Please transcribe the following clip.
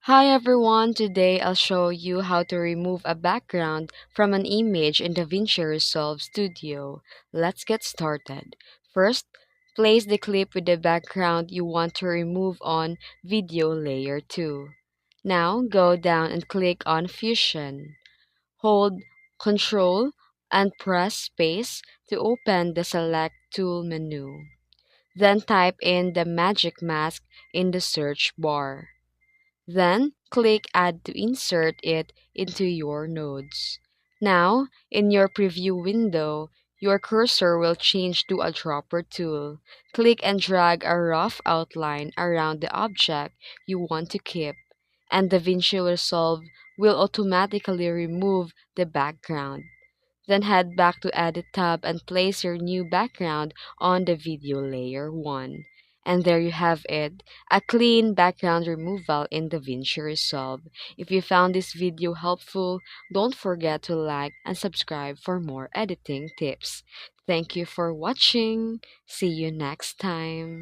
Hi everyone, today I'll show you how to remove a background from an image in DaVinci Resolve Studio. Let's get started. First, place the clip with the background you want to remove on Video Layer 2. Now, go down and click on Fusion. Hold Ctrl and press Space to open the Select Tool menu. Then type in the magic mask in the search bar. Then, click Add to insert it into your nodes. Now, in your preview window, your cursor will change to a dropper tool. Click and drag a rough outline around the object you want to keep, and DaVinci Resolve will automatically remove the background. Then head back to Edit tab and place your new background on the video layer 1. And there you have it, a clean background removal in DaVinci Resolve. If you found this video helpful, don't forget to like and subscribe for more editing tips. Thank you for watching. See you next time.